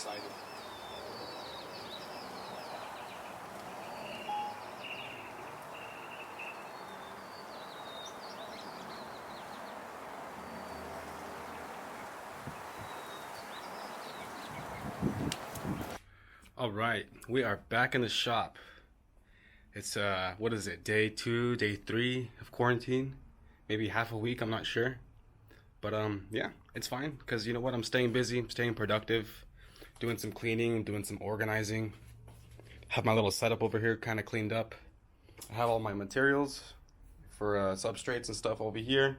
excited. All right, we are back in the shop. It's what is it? Day 2, day 3 of quarantine? Maybe half a week, I'm not sure. But yeah, it's fine because you know what? I'm staying busy, I'm staying productive, doing some cleaning, doing some organizing. Have my little setup over here kind of cleaned up. I have all my materials for substrates and stuff over here.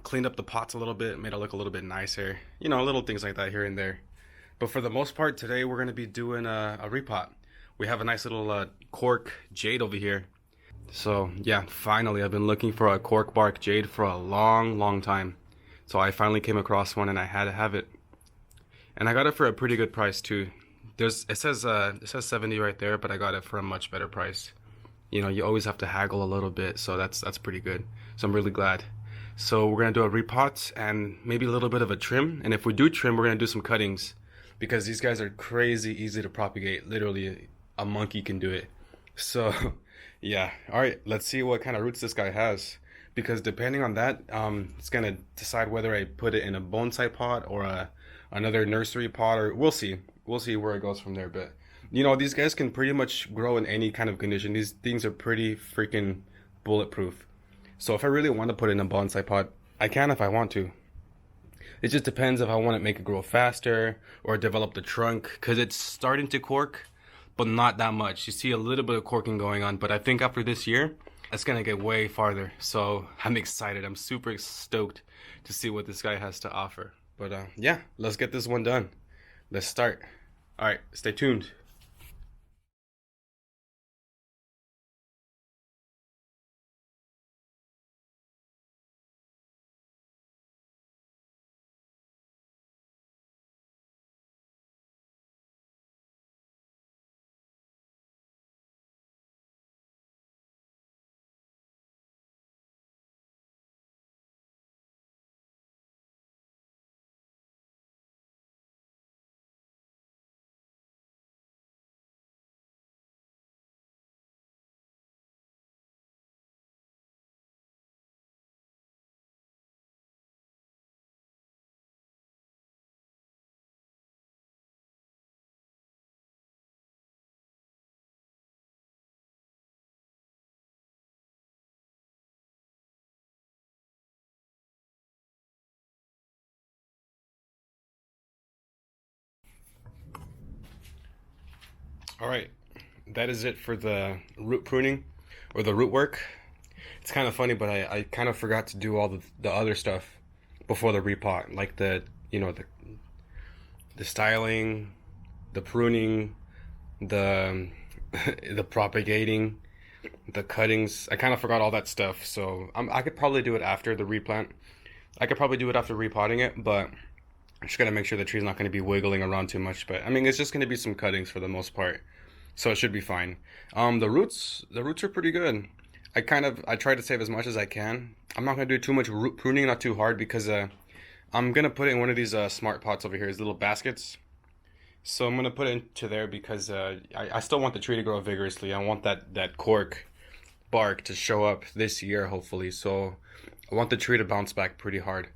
Cleaned up the pots a little bit, made it look a little bit nicer. You know, little things like that here and there. But for the most part, today we're going to be doing a repot. We have a nice little cork jade over here. So yeah, finally, I've been looking for a cork bark jade for a long, long time. So I finally came across one and I had to have it. And I got it for a pretty good price too. It says 70 right there, but I got it for a much better price. You know, you always have to haggle a little bit, so that's pretty good. So I'm really glad. So we're gonna do a repot and maybe a little bit of a trim. And if we do trim, we're gonna do some cuttings because these guys are crazy easy to propagate. Literally, a monkey can do it. So yeah, all right, let's see what kind of roots this guy has. Because depending on that, it's gonna decide whether I put it in a bonsai pot or another nursery pot, or we'll see. We'll see where it goes from there. But you know, these guys can pretty much grow in any kind of condition. These things are pretty freaking bulletproof. So if I really want to put it in a bonsai pot, I can if I want to. It just depends if I want to make it grow faster or develop the trunk, because it's starting to cork, but not that much. You see a little bit of corking going on, but I think after this year, it's gonna get way farther. So I'm excited. I'm super stoked to see what this guy has to offer. But yeah, let's get this one done. Let's start. All right, stay tuned. All right, that is it for the root pruning or the root work. It's kind of funny, but I kind of forgot to do all the other stuff before the repot, like you know the styling, the pruning, the the propagating, the cuttings. I kind of forgot all that stuff, so I could probably do it after the replant. I could probably do it after repotting it, but I'm just gonna make sure the tree's not gonna be wiggling around too much. But I mean, it's just gonna be some cuttings for the most part, so it should be fine. The roots are pretty good. I try to save as much as I can. I'm not gonna do too much root pruning, not too hard, because I'm gonna put it in one of these smart pots over here, these little baskets. So I'm gonna put it into there because I still want the tree to grow vigorously. I want that cork bark to show up this year, hopefully. So I want the tree to bounce back pretty hard.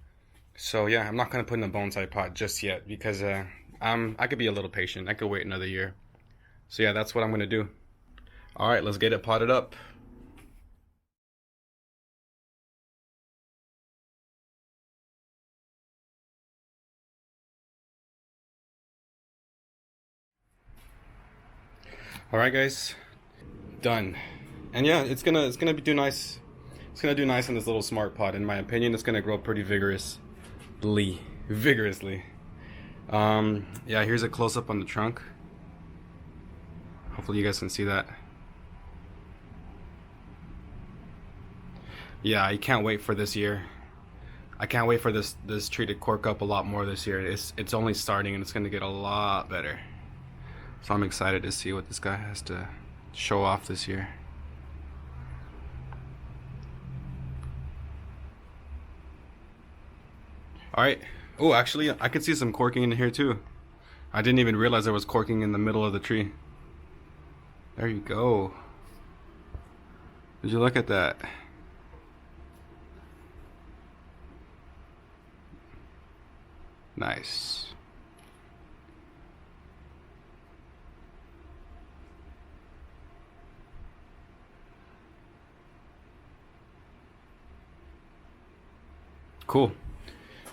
So yeah, I'm not gonna put in a bonsai pot just yet because I could be a little patient. I could wait another year. So yeah, that's what I'm gonna do. All right, let's get it potted up. All right, guys, done. And yeah, it's gonna be do nice. It's gonna do nice in this little smart pot. In my opinion, it's gonna grow pretty vigorously. Yeah, here's a close up on the trunk. Hopefully you guys can see that. Yeah, I can't wait for this year. I can't wait for this tree to cork up a lot more this year. It's only starting and it's gonna get a lot better. So I'm excited to see what this guy has to show off this year. All right. Oh, actually, I could see some corking in here too. I didn't even realize there was corking in the middle of the tree. There you go. Did you look at that? Nice. Cool.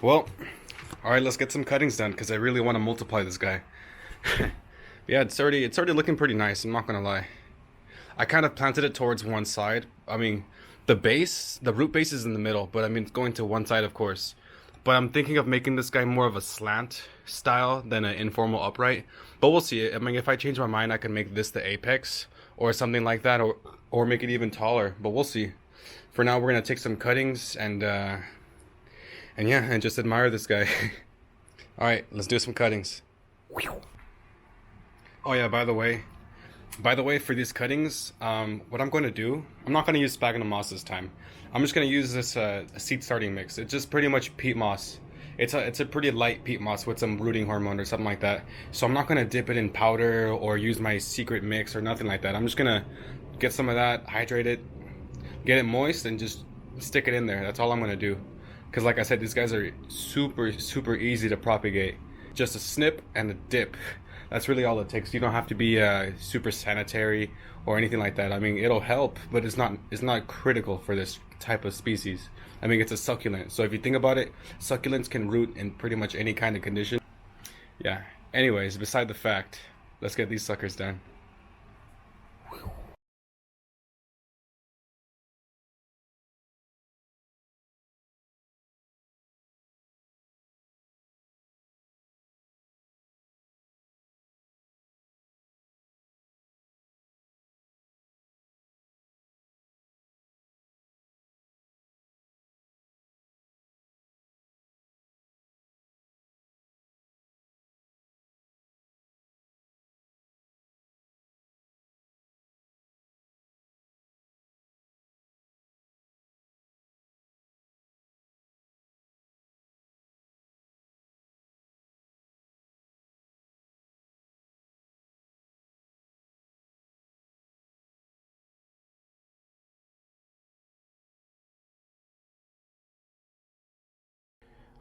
Well, all right, let's get some cuttings done because I really want to multiply this guy. Yeah, it's already looking pretty nice. I'm not gonna lie. I kind of planted it towards one side. I mean, the root base is in the middle, but I mean, it's going to one side, of course. But I'm thinking of making this guy more of a slant style than an informal upright. But we'll see. I mean, if I change my mind, I can make this the apex or something like that, or make it even taller. But we'll see. For now, we're gonna take some cuttings and yeah, and just admire this guy. All right, let's do some cuttings. Oh yeah, by the way, for these cuttings, what I'm going to do, I'm not going to use sphagnum moss this time. I'm just going to use this seed starting mix. It's just pretty much peat moss. It's a pretty light peat moss with some rooting hormone or something like that. So I'm not going to dip it in powder or use my secret mix or nothing like that. I'm just going to get some of that, hydrate it, get it moist, and just stick it in there. That's all I'm going to do. Because like I said, these guys are super, super easy to propagate. Just a snip and a dip. That's really all it takes. You don't have to be super sanitary or anything like that. I mean, it'll help, but it's not critical for this type of species. I mean, it's a succulent. So if you think about it, succulents can root in pretty much any kind of condition. Yeah. Anyways, beside the fact, let's get these suckers done.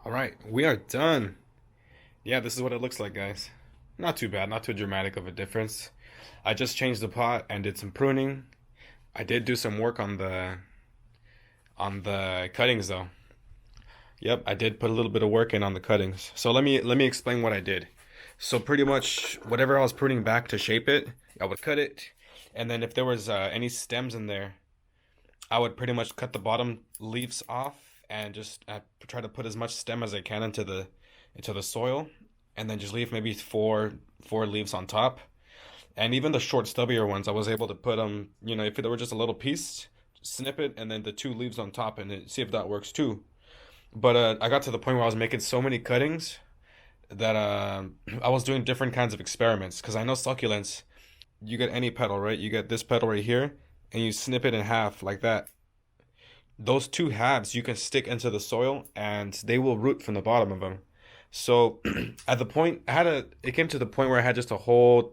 All right, we are done. Yeah, this is what it looks like, guys. Not too bad, not too dramatic of a difference. I just changed the pot and did some pruning. I did do some work on the cuttings though. Yep, I did put a little bit of work in on the cuttings. So let me explain what I did. So pretty much whatever I was pruning back to shape it, I would cut it, and then if there was any stems in there, I would pretty much cut the bottom leaves off and just try to put as much stem as I can into the soil, and then just leave maybe four leaves on top. And even the short stubbier ones, I was able to put them. If they were just a little piece, snip it, and then the two leaves on top, and see if that works too. But I got to the point where I was making so many cuttings that I was doing different kinds of experiments because I know succulents. You get any petal, right? You get this petal right here, and you snip it in half like that. Those two halves you can stick into the soil, and they will root from the bottom of them. So at the point, it came to the point where I had just a whole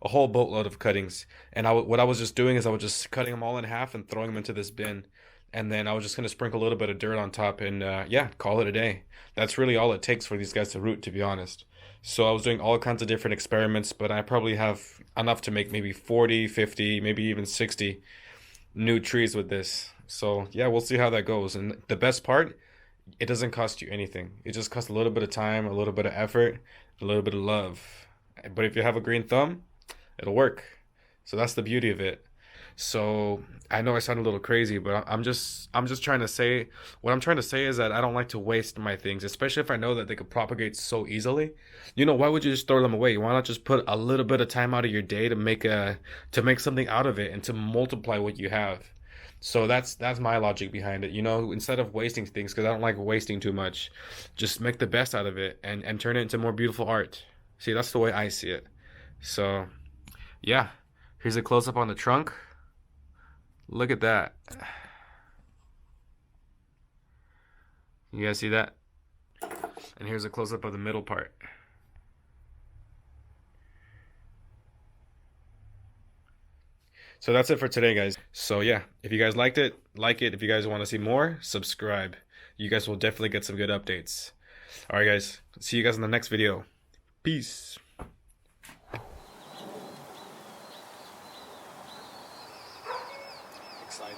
boatload of cuttings, and what I was just doing is I was just cutting them all in half and throwing them into this bin, and then I was just gonna sprinkle a little bit of dirt on top, and yeah, call it a day. That's really all it takes for these guys to root, to be honest. So I was doing all kinds of different experiments, but I probably have enough to make maybe 40, 50, maybe even 60 new trees with this. So yeah, we'll see how that goes. And the best part, it doesn't cost you anything. It just costs a little bit of time, a little bit of effort, a little bit of love. But if you have a green thumb, it'll work. So that's the beauty of it. So I know I sound a little crazy, but I'm just trying to say what I'm trying to say is that I don't like to waste my things, especially if I know that they could propagate so easily. Why would you just throw them away? Why not just put a little bit of time out of your day to make something out of it and to multiply what you have? So that's my logic behind it. Instead of wasting things, because I don't like wasting too much, just make the best out of it and turn it into more beautiful art. See, that's the way I see it. So yeah, here's a close up on the trunk. Look at that. You guys see that? And here's a close up of the middle part. So that's it for today, guys. So yeah, if you guys liked it, like it. If you guys want to see more, subscribe. You guys will definitely get some good updates. All right, guys. See you guys in the next video. Peace. Excited.